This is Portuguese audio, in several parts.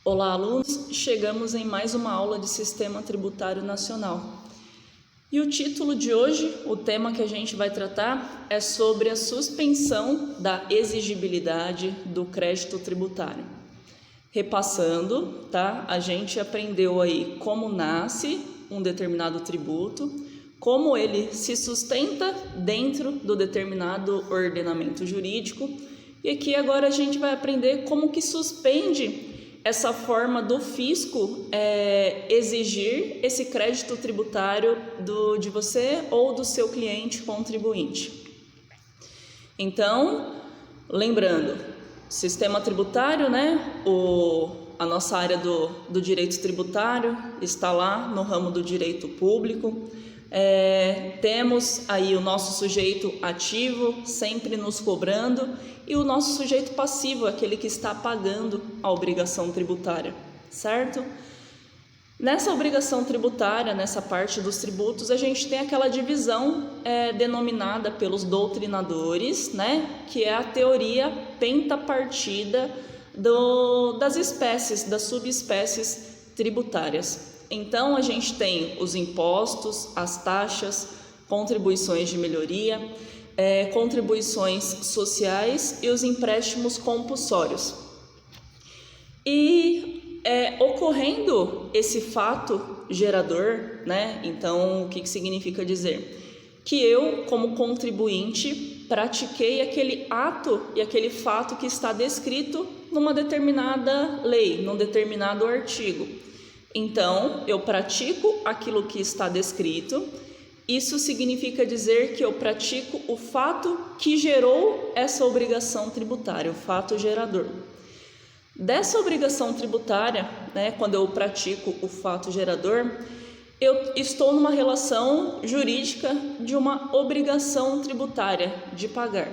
Olá, alunos! Chegamos em mais uma aula de Sistema Tributário Nacional. E o título de hoje, o tema que a gente vai tratar é sobre a suspensão da exigibilidade do crédito tributário. Repassando, tá? A gente aprendeu aí como nasce um determinado tributo, como ele se sustenta dentro do determinado ordenamento jurídico, e aqui agora a gente vai aprender como que suspende essa forma do fisco exigir esse crédito tributário de você ou do seu cliente contribuinte. Então, lembrando, sistema tributário, né? A nossa área do direito tributário está lá no ramo do direito público. Temos aí o nosso sujeito ativo sempre nos cobrando e o nosso sujeito passivo, aquele que está pagando a obrigação tributária, certo? Nessa obrigação tributária, nessa parte dos tributos, a gente tem aquela divisão denominada pelos doutrinadores, né? Que é a teoria pentapartida das espécies, das subespécies tributárias. Então, a gente tem os impostos, as taxas, contribuições de melhoria, contribuições sociais e os empréstimos compulsórios. E ocorrendo esse fato gerador, né? Então, o que significa dizer? Que eu, como contribuinte, pratiquei aquele ato e aquele fato que está descrito numa determinada lei, num determinado artigo. Então, eu pratico aquilo que está descrito. Isso significa dizer que eu pratico o fato que gerou essa obrigação tributária, o fato gerador. Dessa obrigação tributária, né, quando eu pratico o fato gerador, eu estou numa relação jurídica de uma obrigação tributária de pagar.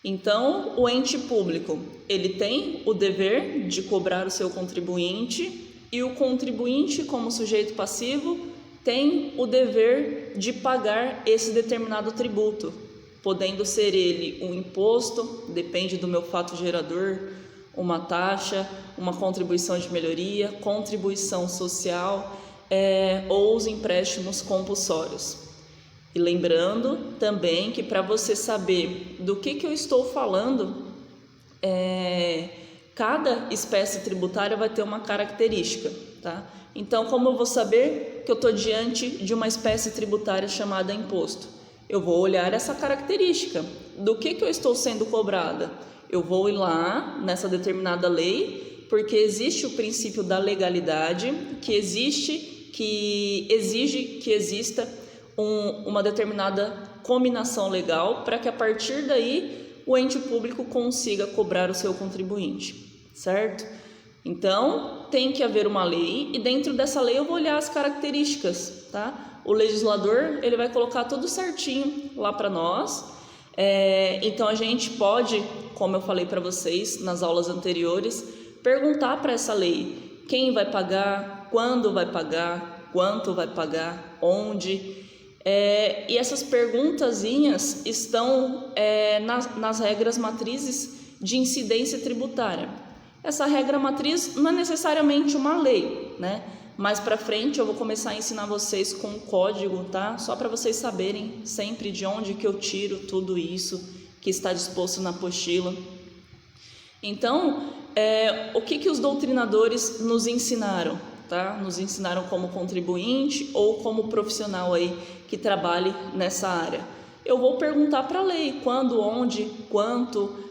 Então, o ente público, ele tem o dever de cobrar o seu contribuinte e o contribuinte, como sujeito passivo, tem o dever de pagar esse determinado tributo, podendo ser ele um imposto, depende do meu fato gerador, uma taxa, uma contribuição de melhoria, contribuição social, ou os empréstimos compulsórios. E lembrando também que para você saber do que eu estou falando, cada espécie tributária vai ter uma característica, tá? Então, como eu vou saber que eu estou diante de uma espécie tributária chamada imposto? Eu vou olhar essa característica. Do que eu estou sendo cobrada? Eu vou ir lá nessa determinada lei, porque existe o princípio da legalidade, que exige que exista uma determinada combinação legal para que a partir daí o ente público consiga cobrar o seu contribuinte, certo? Então, tem que haver uma lei e dentro dessa lei eu vou olhar as características, tá? O legislador, ele vai colocar tudo certinho lá para nós. Então, a gente pode, como eu falei para vocês nas aulas anteriores, perguntar para essa lei quem vai pagar, quando vai pagar, quanto vai pagar, onde. E essas perguntazinhas estão nas regras matrizes de incidência tributária. Essa regra matriz não é necessariamente uma lei, né? Mais para frente eu vou começar a ensinar vocês com um código, tá? Só para vocês saberem sempre de onde que eu tiro tudo isso que está disposto na apostila. Então, o que os doutrinadores nos ensinaram, tá? Nos ensinaram como contribuinte ou como profissional aí que trabalhe nessa área. Eu vou perguntar para a lei quando, onde, quanto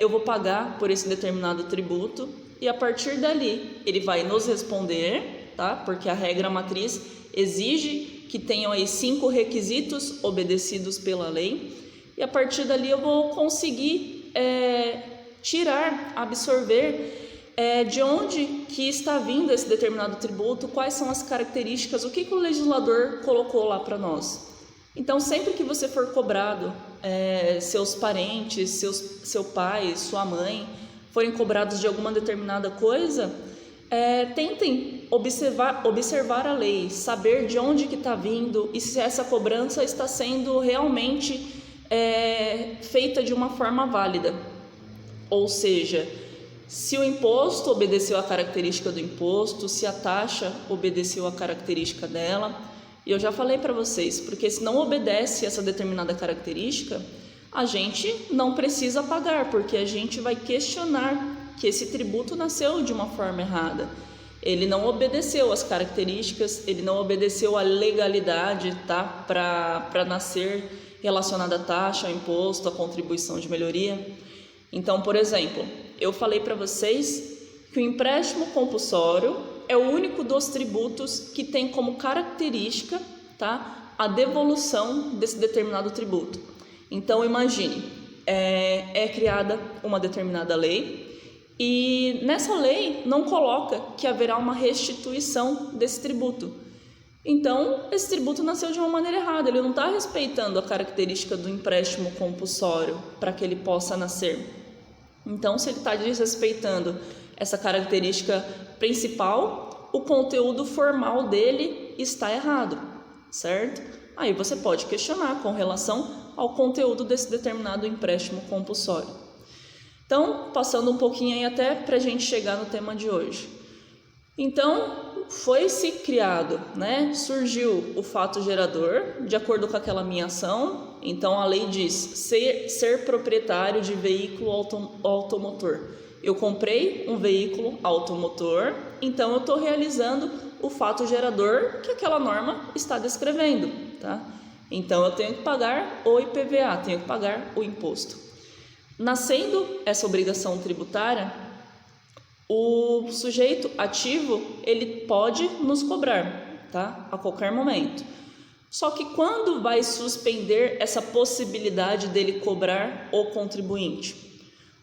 eu vou pagar por esse determinado tributo e a partir dali ele vai nos responder, tá? Porque a regra matriz exige que tenham aí 5 requisitos obedecidos pela lei e a partir dali eu vou conseguir absorver de onde que está vindo esse determinado tributo, quais são as características, o que o legislador colocou lá para nós. Então, sempre que você for cobrado, seus parentes, seu pai, sua mãe, forem cobrados de alguma determinada coisa, tentem observar a lei, saber de onde que está vindo e se essa cobrança está sendo realmente feita de uma forma válida. Ou seja, Se o imposto obedeceu à característica do imposto, se a taxa obedeceu à característica dela. E eu já falei para vocês, porque se não obedece essa determinada característica, a gente não precisa pagar, porque a gente vai questionar que esse tributo nasceu de uma forma errada. Ele não obedeceu às características, ele não obedeceu à legalidade, tá? Para nascer relacionada à taxa, ao imposto, à contribuição de melhoria. Então, por exemplo, eu falei para vocês que o empréstimo compulsório é o único dos tributos que tem como característica, tá? A devolução desse determinado tributo. Então, imagine, é criada uma determinada lei e nessa lei não coloca que haverá uma restituição desse tributo. Então, esse tributo nasceu de uma maneira errada, ele não está respeitando a característica do empréstimo compulsório para que ele possa nascer. Então, se ele está desrespeitando essa característica principal, o conteúdo formal dele está errado, certo? Aí você pode questionar com relação ao conteúdo desse determinado empréstimo compulsório. Então, passando um pouquinho aí até para a gente chegar no tema de hoje. Então, foi-se criado, né? Surgiu o fato gerador, de acordo com aquela minha ação. Então, a lei diz ser proprietário de veículo automotor. Eu comprei um veículo automotor, então eu estou realizando o fato gerador que aquela norma está descrevendo, tá? Então, eu tenho que pagar o IPVA, tenho que pagar o imposto. Nascendo essa obrigação tributária, o sujeito ativo, ele pode nos cobrar, tá? A qualquer momento. Só que quando vai suspender essa possibilidade dele cobrar o contribuinte?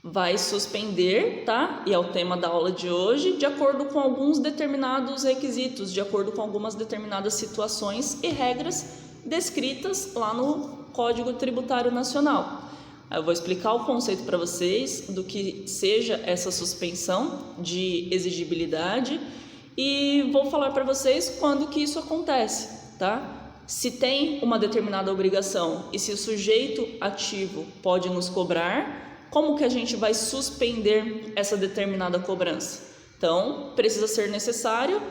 Vai suspender, tá? E é o tema da aula de hoje, de acordo com alguns determinados requisitos, de acordo com algumas determinadas situações e regras descritas lá no Código Tributário Nacional. Eu vou explicar o conceito para vocês do que seja essa suspensão de exigibilidade e vou falar para vocês quando que isso acontece, tá? Se tem uma determinada obrigação e se o sujeito ativo pode nos cobrar, como que a gente vai suspender essa determinada cobrança? Então, precisa ser necessário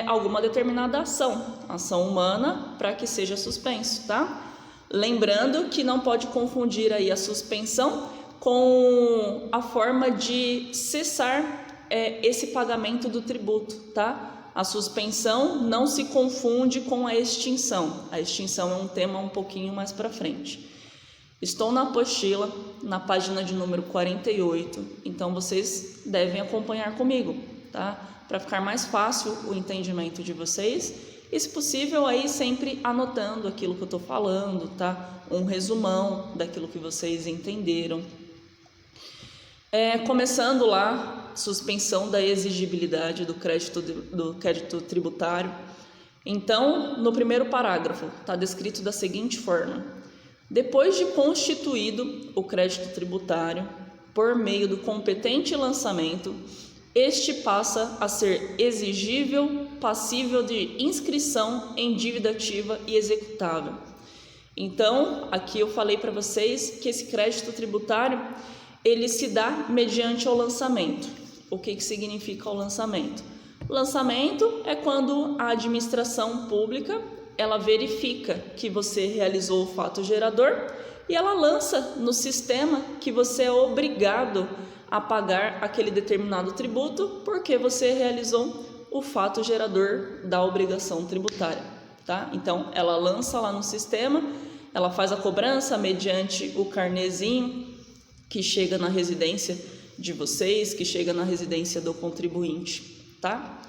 alguma determinada ação humana para que seja suspenso, tá? Lembrando que não pode confundir aí a suspensão com a forma de cessar esse pagamento do tributo, tá? A suspensão não se confunde com a extinção. A extinção é um tema um pouquinho mais para frente. Estou na apostila, na página de número 48, então vocês devem acompanhar comigo, tá? Para ficar mais fácil o entendimento de vocês. E, se possível, aí sempre anotando aquilo que eu estou falando, tá? Um resumão daquilo que vocês entenderam. Começando lá, suspensão da exigibilidade do crédito tributário. Então, no primeiro parágrafo, está descrito da seguinte forma: depois de constituído o crédito tributário, por meio do competente lançamento, este passa a ser exigível, passível de inscrição em dívida ativa e executável. Então, aqui eu falei para vocês que esse crédito tributário, ele se dá mediante o lançamento. O que significa o lançamento? O lançamento é quando a administração pública, ela verifica que você realizou o fato gerador e ela lança no sistema que você é obrigado a pagar aquele determinado tributo porque você realizou o fato gerador da obrigação tributária, tá? Então, ela lança lá no sistema, ela faz a cobrança mediante o carnezinho que chega na residência de vocês, que chega na residência do contribuinte, tá?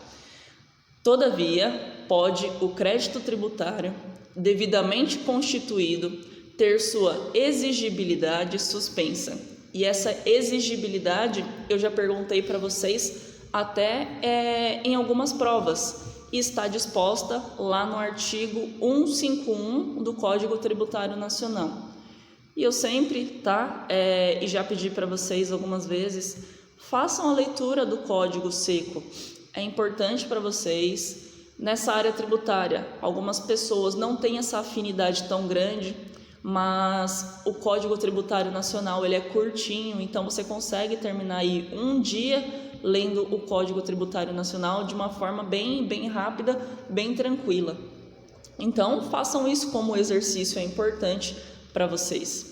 Todavia, pode o crédito tributário, devidamente constituído, ter sua exigibilidade suspensa. E essa exigibilidade, eu já perguntei para vocês até em algumas provas, e está disposta lá no artigo 151 do Código Tributário Nacional. E eu sempre, e já pedi para vocês algumas vezes, façam a leitura do Código Seco. É importante para vocês. Nessa área tributária, algumas pessoas não têm essa afinidade tão grande mas o Código Tributário Nacional ele é curtinho, então você consegue terminar aí um dia lendo o Código Tributário Nacional de uma forma bem rápida, bem tranquila. Então, façam isso como exercício, é importante para vocês.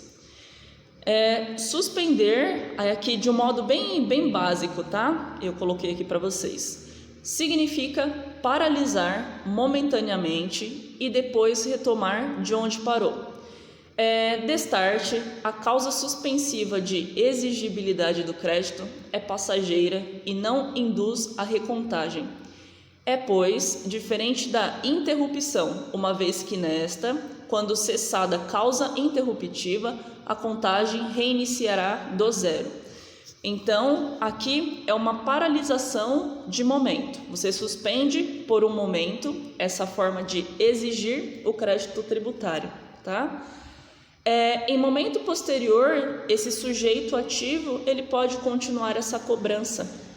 Suspender, aqui de um modo bem básico, tá? Eu coloquei aqui para vocês. Significa paralisar momentaneamente e depois retomar de onde parou. Destarte, a causa suspensiva de exigibilidade do crédito é passageira e não induz a recontagem. Pois, diferente da interrupção, uma vez que nesta, quando cessada a causa interruptiva, a contagem reiniciará do zero. Então, aqui é uma paralisação de momento. Você suspende por um momento essa forma de exigir o crédito tributário, tá? Em momento posterior, esse sujeito ativo, ele pode continuar essa cobrança.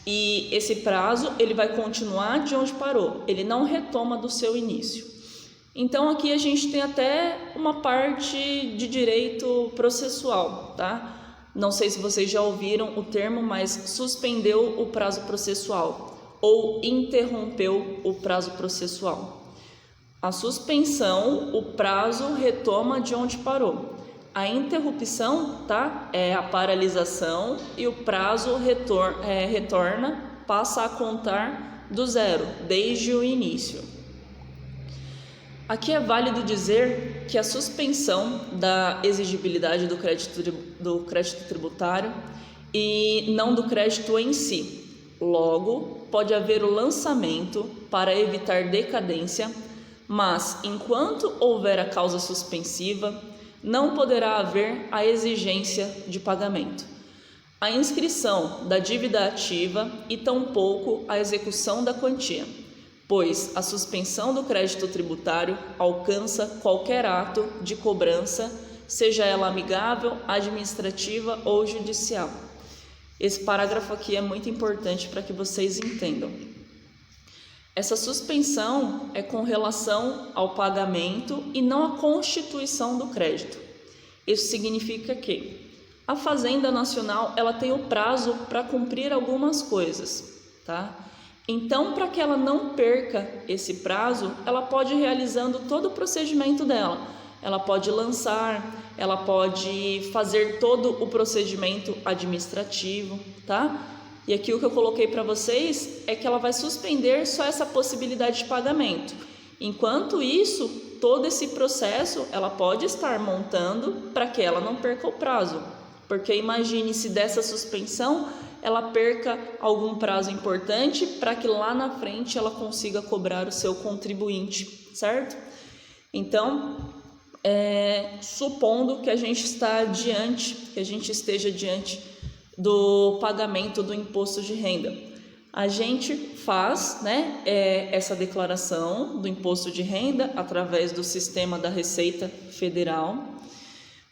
E esse prazo, ele vai continuar de onde parou, ele não retoma do seu início. Então, aqui a gente tem até uma parte de direito processual, tá? Não sei se vocês já ouviram o termo, mas suspendeu o prazo processual ou interrompeu o prazo processual. A suspensão, o prazo retoma de onde parou. A interrupção, tá? É a paralisação e o prazo retorna, passa a contar do zero, desde o início. Aqui é válido dizer que a suspensão da exigibilidade do crédito tributário e não do crédito em si. Logo, pode haver o lançamento para evitar decadência, mas enquanto houver a causa suspensiva, não poderá haver a exigência de pagamento, a inscrição da dívida ativa e tampouco a execução da quantia, pois a suspensão do crédito tributário alcança qualquer ato de cobrança, seja ela amigável, administrativa ou judicial. Esse parágrafo aqui é muito importante para que vocês entendam. Essa suspensão é com relação ao pagamento e não à constituição do crédito. Isso significa que a Fazenda Nacional ela tem o prazo para cumprir algumas coisas, tá? Então, para que ela não perca esse prazo, ela pode ir realizando todo o procedimento dela. Ela pode lançar, ela pode fazer todo o procedimento administrativo, tá? E aqui o que eu coloquei para vocês é que ela vai suspender só essa possibilidade de pagamento. Enquanto isso, todo esse processo ela pode estar montando para que ela não perca o prazo. Porque imagine se dessa suspensão ela perca algum prazo importante para que lá na frente ela consiga cobrar o seu contribuinte, certo? Então, supondo que a gente esteja diante do pagamento do imposto de renda. A gente faz, essa declaração do imposto de renda através do sistema da Receita Federal.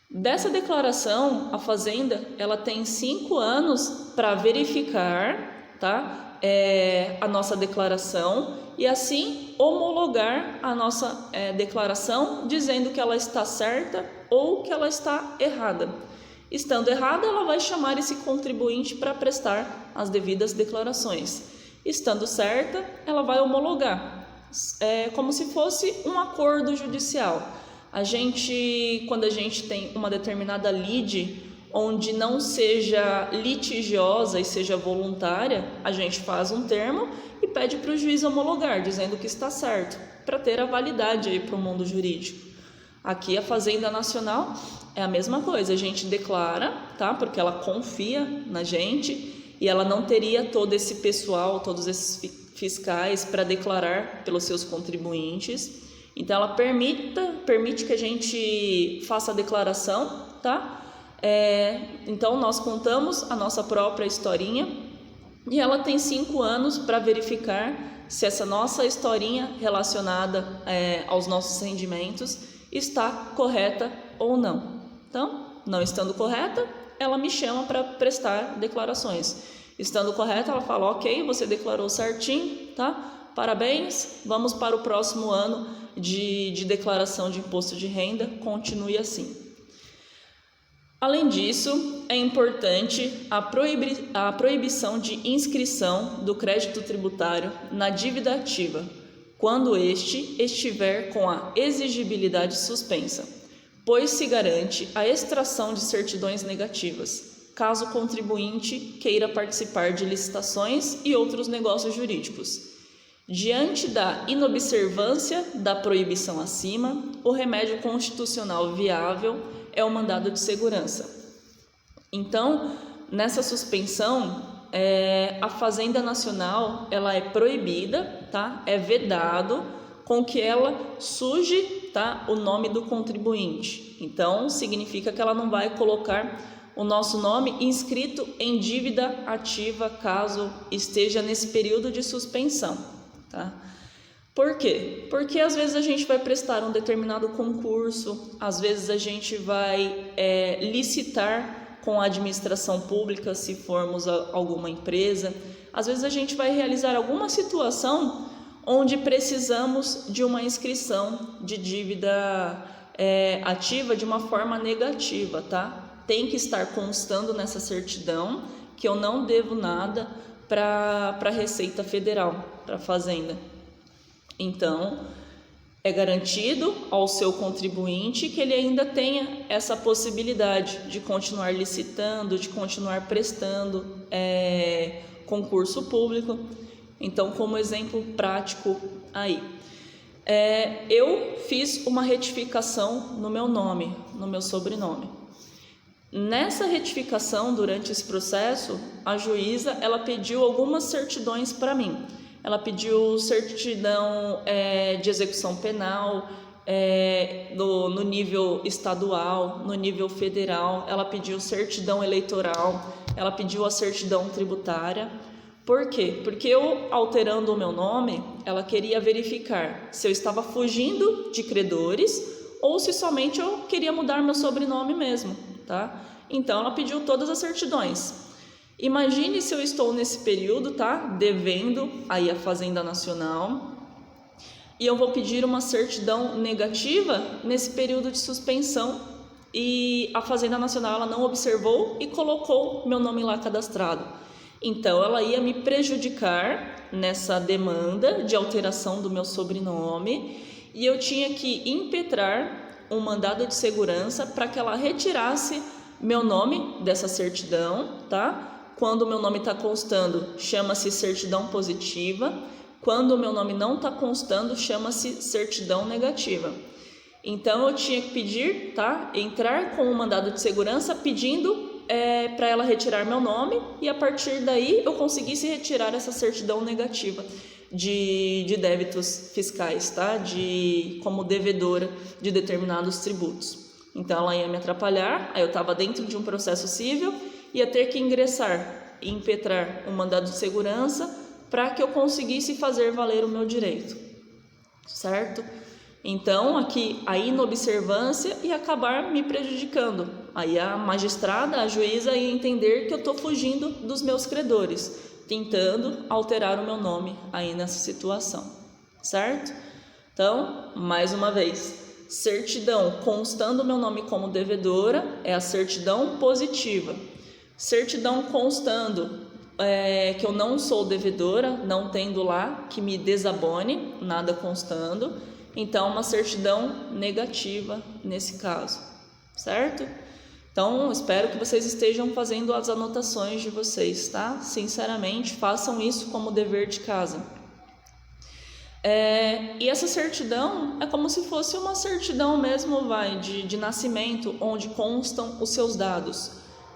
Dessa declaração, a Fazenda ela tem 5 anos para verificar, tá, a nossa declaração e assim homologar a nossa declaração dizendo que ela está certa ou que ela está errada. Estando errada, ela vai chamar esse contribuinte para prestar as devidas declarações. Estando certa, ela vai homologar. É como se fosse um acordo judicial. Quando a gente tem uma determinada lide, onde não seja litigiosa e seja voluntária, a gente faz um termo e pede para o juiz homologar, dizendo que está certo, para ter a validade aí para o mundo jurídico. Aqui a Fazenda Nacional é a mesma coisa, a gente declara, tá? Porque ela confia na gente e ela não teria todo esse pessoal, todos esses fiscais para declarar pelos seus contribuintes. Então ela permite que a gente faça a declaração, tá? Então nós contamos a nossa própria historinha e ela tem 5 anos para verificar se essa nossa historinha relacionada aos nossos rendimentos está correta ou não. Então, não estando correta, ela me chama para prestar declarações. Estando correta, ela fala, ok, você declarou certinho, tá? Parabéns, vamos para o próximo ano de declaração de imposto de renda, continue assim. Além disso, é importante a proibição de inscrição do crédito tributário na dívida ativa, quando este estiver com a exigibilidade suspensa, pois se garante a extração de certidões negativas, caso o contribuinte queira participar de licitações e outros negócios jurídicos. Diante da inobservância da proibição acima, o remédio constitucional viável é o mandado de segurança. Então, nessa suspensão, a Fazenda Nacional ela é proibida, tá? É vedado com que ela suje, tá, o nome do contribuinte. Então, significa que ela não vai colocar o nosso nome inscrito em dívida ativa caso esteja nesse período de suspensão, tá? Por quê? Porque às vezes a gente vai prestar um determinado concurso, às vezes a gente vai licitar com a administração pública, se formos alguma empresa, às vezes a gente vai realizar alguma situação onde precisamos de uma inscrição de dívida ativa de uma forma negativa, tá? Tem que estar constando nessa certidão que eu não devo nada para a Receita Federal, para a Fazenda. Então, é garantido ao seu contribuinte que ele ainda tenha essa possibilidade de continuar licitando, de continuar prestando concurso público. Então, como exemplo prático aí, eu fiz uma retificação no meu nome, no meu sobrenome. Nessa retificação, durante esse processo, a juíza ela pediu algumas certidões para mim. Ela pediu certidão de execução penal no nível estadual, no nível federal, ela pediu certidão eleitoral, ela pediu a certidão tributária. Por quê? Porque eu, alterando o meu nome, ela queria verificar se eu estava fugindo de credores ou se somente eu queria mudar meu sobrenome mesmo, tá? Então, ela pediu todas as certidões. Imagine se eu estou nesse período, tá? Devendo aí a Fazenda Nacional e eu vou pedir uma certidão negativa nesse período de suspensão e a Fazenda Nacional ela não observou e colocou meu nome lá cadastrado. Então, ela ia me prejudicar nessa demanda de alteração do meu sobrenome e eu tinha que impetrar um mandado de segurança para que ela retirasse meu nome dessa certidão, tá? Quando o meu nome está constando, chama-se certidão positiva. Quando o meu nome não está constando, chama-se certidão negativa. Então, eu tinha que pedir, tá? Entrar com um mandado de segurança pedindo para ela retirar meu nome e a partir daí eu conseguisse retirar essa certidão negativa de débitos fiscais, tá? Como devedora de determinados tributos. Então, ela ia me atrapalhar, aí eu estava dentro de um processo civil, ia ter que ingressar e impetrar um mandado de segurança para que eu conseguisse fazer valer o meu direito, certo? Então, aqui a inobservância ia acabar me prejudicando. Aí a magistrada, a juíza ia entender que eu estou fugindo dos meus credores, tentando alterar o meu nome aí nessa situação, certo? Então, mais uma vez, certidão constando meu nome como devedora é a certidão positiva. Certidão constando que eu não sou devedora, não tendo lá que me desabone, nada constando. Então, uma certidão negativa nesse caso, certo? Então, espero que vocês estejam fazendo as anotações de vocês, tá? Sinceramente, façam isso como dever de casa. E essa certidão é como se fosse uma certidão mesmo, de nascimento, onde constam os seus dados.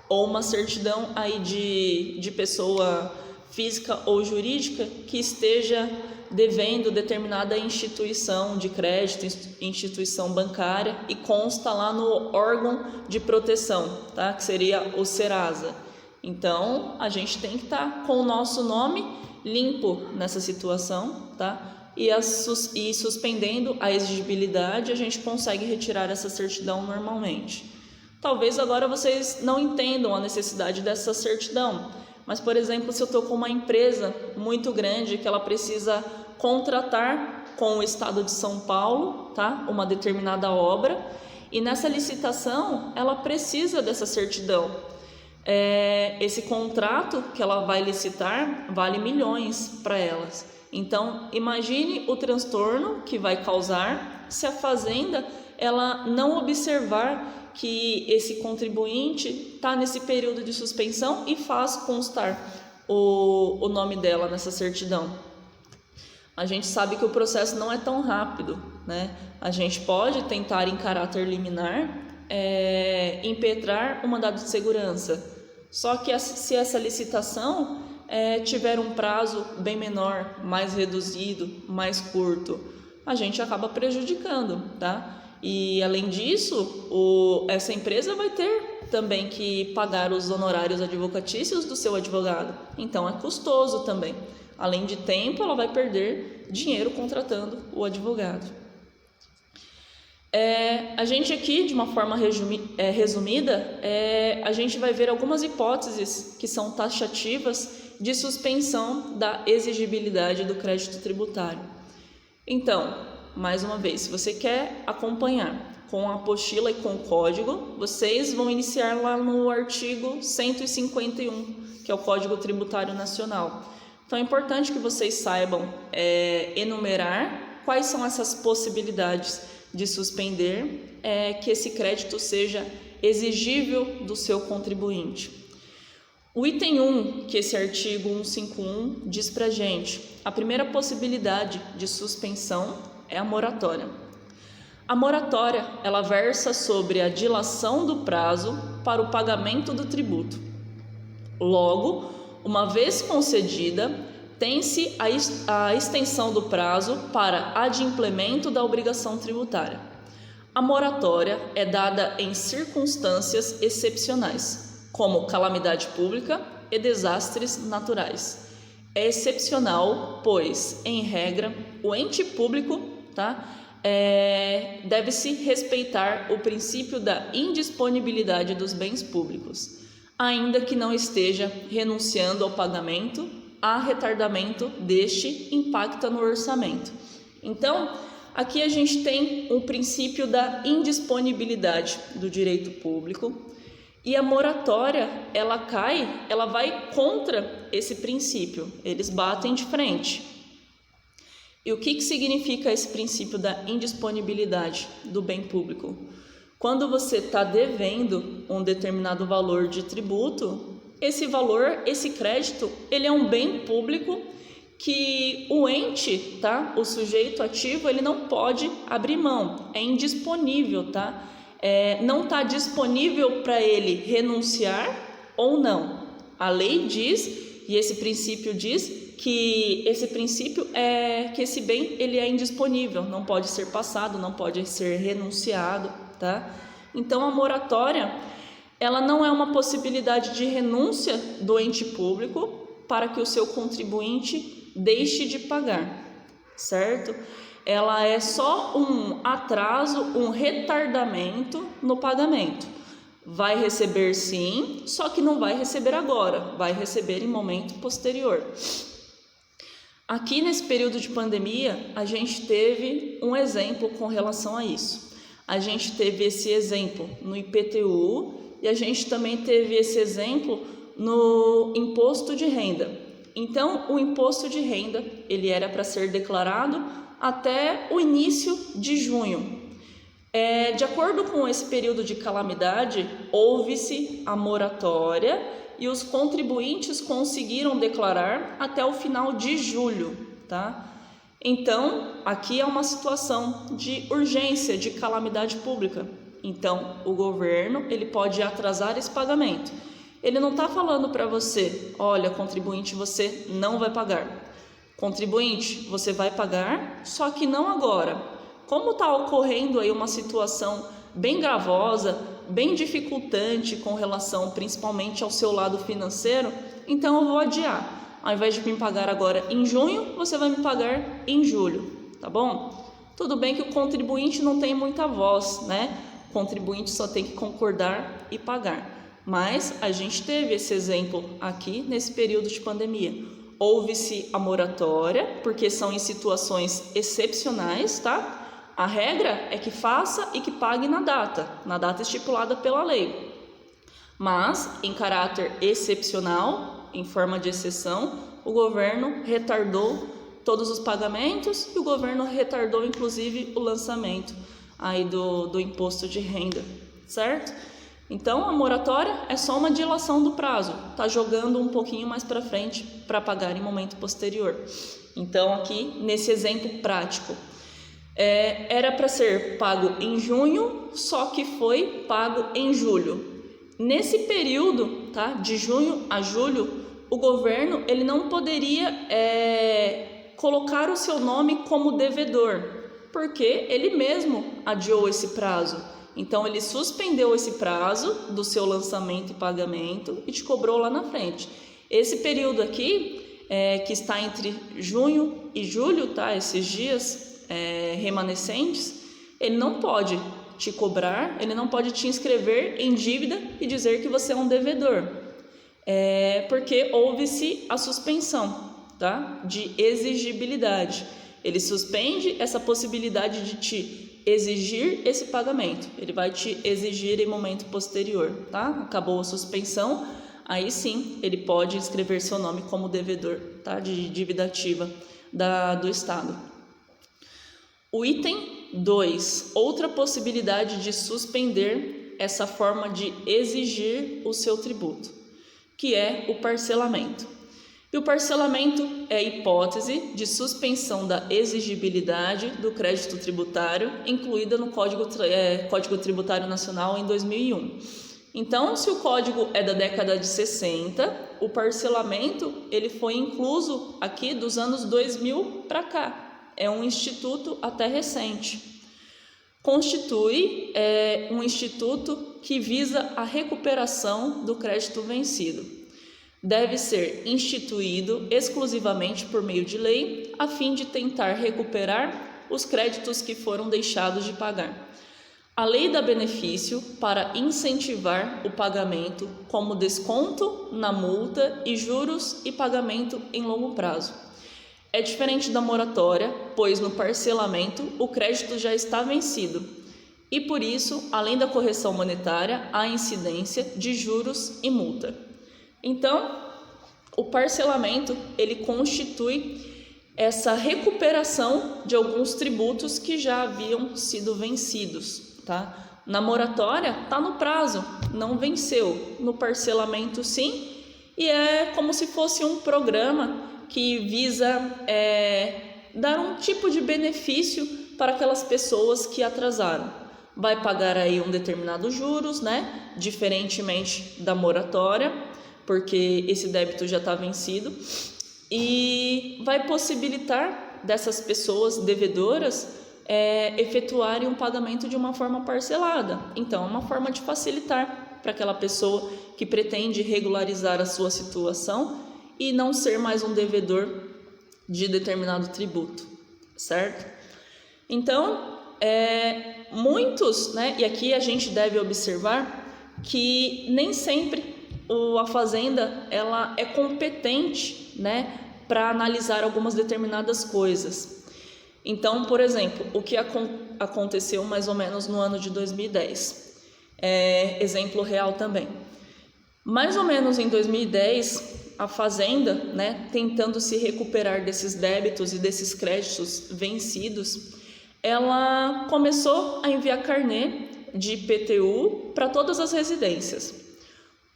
Ou uma certidão aí de pessoa física ou jurídica que esteja devendo determinada instituição de crédito, instituição bancária, e consta lá no órgão de proteção, tá? Que seria o Serasa. Então, a gente tem que estar com o nosso nome limpo nessa situação, tá? E suspendendo a exigibilidade, a gente consegue retirar essa certidão normalmente. Talvez agora vocês não entendam a necessidade dessa certidão, mas, por exemplo, se eu estou com uma empresa muito grande que ela precisa contratar com o Estado de São Paulo, tá? Uma determinada obra, e nessa licitação ela precisa dessa certidão. Esse contrato que ela vai licitar vale milhões para elas. Então, imagine o transtorno que vai causar se a fazenda ela não observar que esse contribuinte está nesse período de suspensão e faz constar o nome dela nessa certidão. A gente sabe que o processo não é tão rápido, né? A gente pode tentar, em caráter liminar, impetrar o mandado de segurança. Só que se essa licitação tiver um prazo bem menor, mais reduzido, mais curto, a gente acaba prejudicando, tá? E além disso, essa empresa vai ter também que pagar os honorários advocatícios do seu advogado. Então é custoso também. Além de tempo, ela vai perder dinheiro contratando o advogado. A gente aqui, de uma forma resumida, a gente vai ver algumas hipóteses que são taxativas de suspensão da exigibilidade do crédito tributário. Então, mais uma vez, se você quer acompanhar com a apostila e com o código, vocês vão iniciar lá no artigo 151, que é o Código Tributário Nacional. Então é importante que vocês saibam enumerar quais são essas possibilidades de suspender que esse crédito seja exigível do seu contribuinte. O item 1, que esse artigo 151 diz para a gente, a primeira possibilidade de suspensão é a moratória. A moratória, ela versa sobre a dilação do prazo para o pagamento do tributo. Logo, uma vez concedida, tem-se a extensão do prazo para adimplemento da obrigação tributária. A moratória é dada em circunstâncias excepcionais, como calamidade pública e desastres naturais. É excepcional, pois, em regra, o ente público, deve-se respeitar o princípio da indisponibilidade dos bens públicos, ainda que não esteja renunciando ao pagamento, há retardamento deste impacta no orçamento. Então, aqui a gente tem o princípio da indisponibilidade do direito público e a moratória, ela vai contra esse princípio, eles batem de frente. E o que significa esse princípio da indisponibilidade do bem público? Quando você está devendo um determinado valor de tributo, esse valor, esse crédito, ele é um bem público que o ente, o sujeito ativo, ele não pode abrir mão, é indisponível, não está disponível para ele renunciar ou não. A lei diz, e esse princípio diz, que esse princípio é que esse bem ele é indisponível, não pode ser passado, não pode ser renunciado, Então a moratória, ela não é uma possibilidade de renúncia do ente público para que o seu contribuinte deixe de pagar, certo? Ela é só um atraso, um retardamento no pagamento. Vai receber sim, só que não vai receber agora, vai receber em momento posterior. Aqui nesse período de pandemia, a gente teve um exemplo com relação a isso. A gente teve esse exemplo no IPTU e a gente também teve esse exemplo no imposto de renda. Então, o imposto de renda, ele era para ser declarado até o início de junho. De acordo com esse período de calamidade, houve-se a moratória e os contribuintes conseguiram declarar até o final de julho, Então, aqui é uma situação de urgência, de calamidade pública. Então, o governo, ele pode atrasar esse pagamento. Ele não está falando para você, olha, contribuinte, você não vai pagar. Contribuinte, você vai pagar, só que não agora. Como está ocorrendo aí uma situação bem gravosa, bem dificultante com relação principalmente ao seu lado financeiro, então eu vou adiar. Ao invés de me pagar agora em junho, você vai me pagar em julho, tá bom? Tudo bem que o contribuinte não tem muita voz, O contribuinte só tem que concordar e pagar. Mas a gente teve esse exemplo aqui nesse período de pandemia. houve-se a moratória, porque são em situações excepcionais, tá? A regra é que faça e que pague na data estipulada pela lei. Mas, em caráter excepcional, em forma de exceção, o governo retardou todos os pagamentos e o governo retardou, inclusive, o lançamento aí do imposto de renda, certo? Então, a moratória é só uma dilação do prazo, tá jogando um pouquinho mais para frente para pagar em momento posterior. Então, aqui, nesse exemplo prático, era para ser pago em junho, só que foi pago em julho. Nesse período, tá, de junho a julho, o governo ele não poderia colocar o seu nome como devedor, porque ele mesmo adiou esse prazo. Então, ele suspendeu esse prazo do seu lançamento e pagamento e te cobrou lá na frente. Esse período aqui, que está entre junho e julho, tá, esses dias remanescentes, ele não pode te cobrar, ele não pode te inscrever em dívida e dizer que você é um devedor, porque houve-se a suspensão, tá, de exigibilidade. Ele suspende essa possibilidade de te exigir esse pagamento, ele vai te exigir em momento posterior, tá? Acabou a suspensão, aí sim ele pode inscrever seu nome como devedor, tá, de dívida ativa do Estado. O item 2, outra possibilidade de suspender essa forma de exigir o seu tributo, que é o parcelamento. E o parcelamento é a hipótese de suspensão da exigibilidade do crédito tributário incluída no Código Tributário Nacional em 2001. Então, se o código é da década de 60, o parcelamento ele foi incluso aqui dos anos 2000 para cá. É um instituto até recente. Constitui um instituto que visa a recuperação do crédito vencido. Deve ser instituído exclusivamente por meio de lei, a fim de tentar recuperar os créditos que foram deixados de pagar. A lei dá benefício para incentivar o pagamento, como desconto na multa e juros e pagamento em longo prazo. É diferente da moratória, pois no parcelamento o crédito já está vencido e, por isso, além da correção monetária, há incidência de juros e multa. Então, o parcelamento ele constitui essa recuperação de alguns tributos que já haviam sido vencidos, tá? Na moratória está no prazo, não venceu. No parcelamento sim, e é como se fosse um programa que visa dar um tipo de benefício para aquelas pessoas que atrasaram. Vai pagar aí um determinado juros, né? Diferentemente da moratória, porque esse débito já está vencido, e vai possibilitar dessas pessoas devedoras efetuarem um pagamento de uma forma parcelada. Então, é uma forma de facilitar para aquela pessoa que pretende regularizar a sua situação e não ser mais um devedor de determinado tributo, certo? Então, muitos, né, e aqui a gente deve observar que nem sempre a fazenda ela é competente, né, para analisar algumas determinadas coisas. Então, por exemplo, o que aconteceu mais ou menos no ano de 2010, exemplo real também. Mais ou menos em 2010, a fazenda, né, tentando se recuperar desses débitos e desses créditos vencidos, ela começou a enviar carnê de IPTU para todas as residências.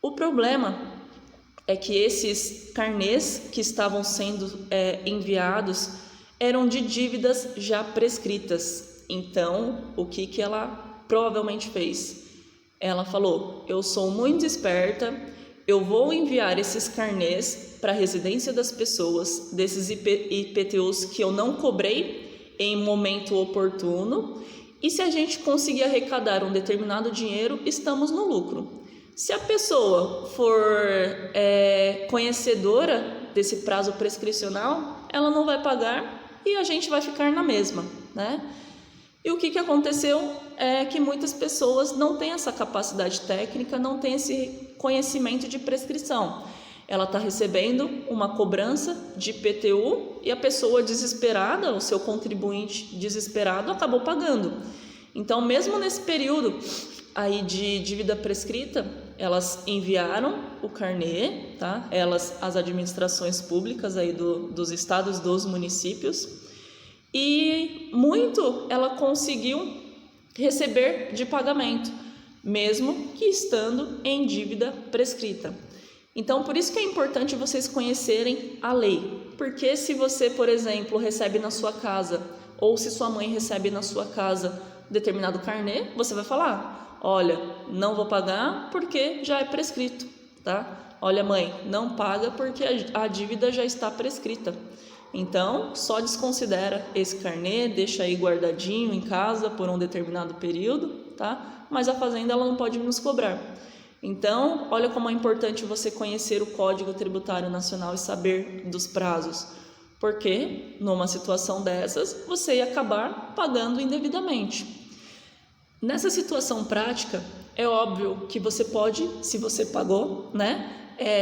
O problema é que esses carnês que estavam sendo enviados eram de dívidas já prescritas. Então, o que ela provavelmente fez? Ela falou: eu sou muito esperta, eu vou enviar esses carnês para a residência das pessoas, desses IPTUs que eu não cobrei em momento oportuno, e se a gente conseguir arrecadar um determinado dinheiro, estamos no lucro. Se a pessoa for conhecedora desse prazo prescricional, ela não vai pagar e a gente vai ficar na mesma, né? E o que aconteceu é que muitas pessoas não têm essa capacidade técnica, não têm esse conhecimento de prescrição. ela está recebendo uma cobrança de IPTU e a pessoa desesperada, o seu contribuinte desesperado, acabou pagando. Então, mesmo nesse período aí de dívida prescrita, elas enviaram o carnê, tá? As administrações públicas aí dos estados, dos municípios, e muito ela conseguiu receber de pagamento, mesmo que estando em dívida prescrita. Então, por isso que é importante vocês conhecerem a lei, porque se você, por exemplo, recebe na sua casa, ou se sua mãe recebe na sua casa determinado carnê, você vai falar: olha, não vou pagar porque já é prescrito, tá? Olha, mãe, não paga porque a dívida já está prescrita. Então, só desconsidera esse carnê, deixa aí guardadinho em casa por um determinado período, tá? Mas a fazenda ela não pode nos cobrar. Então, olha como é importante você conhecer o Código Tributário Nacional e saber dos prazos, porque numa situação dessas você ia acabar pagando indevidamente. Nessa situação prática, é óbvio que você pode, se você pagou,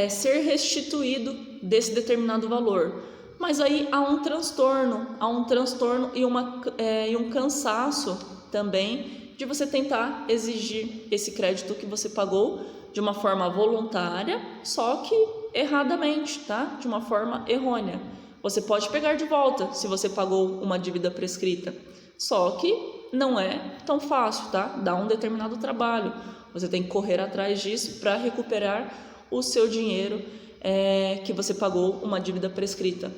ser restituído desse determinado valor. Mas aí há um transtorno e um cansaço também de você tentar exigir esse crédito que você pagou de uma forma voluntária, só que erradamente, tá? De uma forma errônea. Você pode pegar de volta se você pagou uma dívida prescrita, só que não é tão fácil, tá? Dá um determinado trabalho. Você tem que correr atrás disso para recuperar o seu dinheiro que você pagou uma dívida prescrita.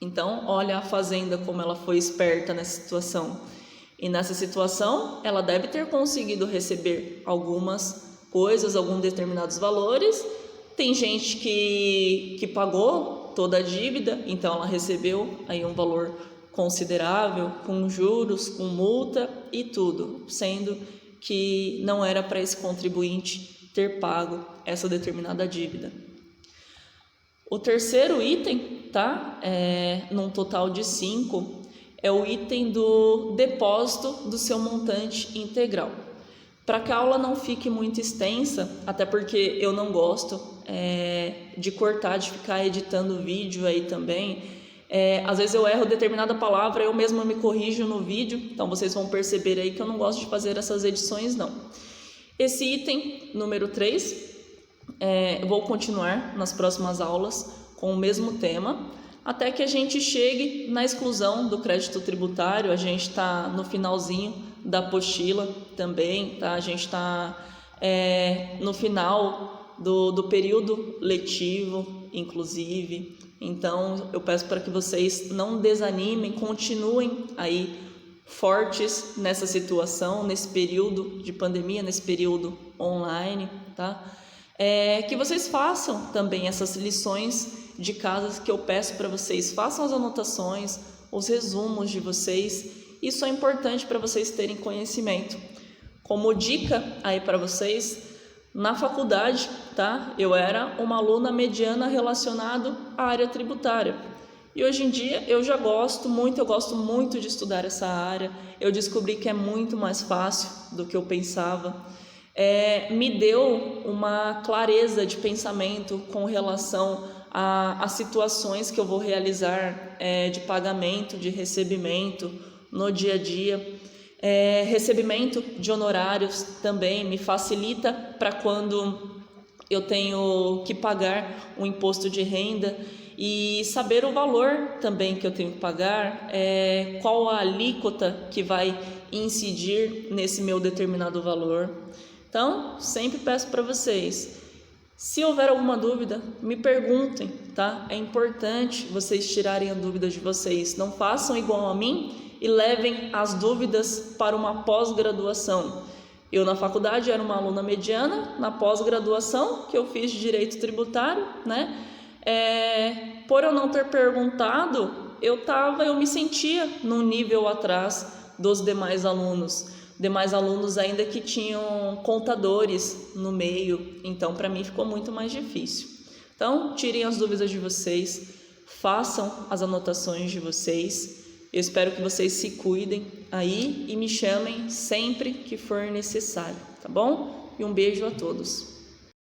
Então, olha a fazenda como ela foi esperta nessa situação. E nessa situação, ela deve ter conseguido receber algumas coisas, alguns determinados valores. Tem gente que pagou toda a dívida, então ela recebeu aí um valor considerável, com juros, com multa e tudo, sendo que não era para esse contribuinte ter pago essa determinada dívida. O terceiro item, tá? Num total de 5, é o item do depósito do seu montante integral. Para que a aula não fique muito extensa, até porque eu não gosto de cortar, de ficar editando o vídeo aí também. Às vezes eu erro determinada palavra, eu mesma me corrijo no vídeo, então vocês vão perceber aí que eu não gosto de fazer essas edições, não. Esse item, número 3, eu vou continuar nas próximas aulas com o mesmo tema, até que a gente chegue na exclusão do crédito tributário. A gente está no finalzinho da apostila também, tá? A gente está no final do período letivo, inclusive. Então, eu peço para que vocês não desanimem, continuem aí fortes nessa situação, nesse período de pandemia, nesse período online, tá? Que vocês façam também essas lições de casa que eu peço para vocês, façam as anotações, os resumos de vocês. Isso é importante para vocês terem conhecimento. Como dica aí para vocês, na faculdade, tá? Eu era uma aluna mediana relacionada à área tributária. E hoje em dia eu gosto muito de estudar essa área. Eu descobri que é muito mais fácil do que eu pensava. Me deu uma clareza de pensamento com relação às situações que eu vou realizar de pagamento, de recebimento no dia a dia. Recebimento de honorários também me facilita para quando eu tenho que pagar um imposto de renda e saber o valor também que eu tenho que pagar, qual a alíquota que vai incidir nesse meu determinado valor. Então, sempre peço para vocês, se houver alguma dúvida, me perguntem, tá? É importante vocês tirarem a dúvida de vocês, não façam igual a mim e levem as dúvidas para uma pós-graduação. Eu na faculdade era uma aluna mediana, na pós-graduação que eu fiz de Direito Tributário, por eu não ter perguntado, eu me sentia num nível atrás dos demais alunos ainda que tinham contadores no meio, então para mim ficou muito mais difícil. Então, tirem as dúvidas de vocês, façam as anotações de vocês. Eu espero que vocês se cuidem aí e me chamem sempre que for necessário, tá bom? E um beijo a todos.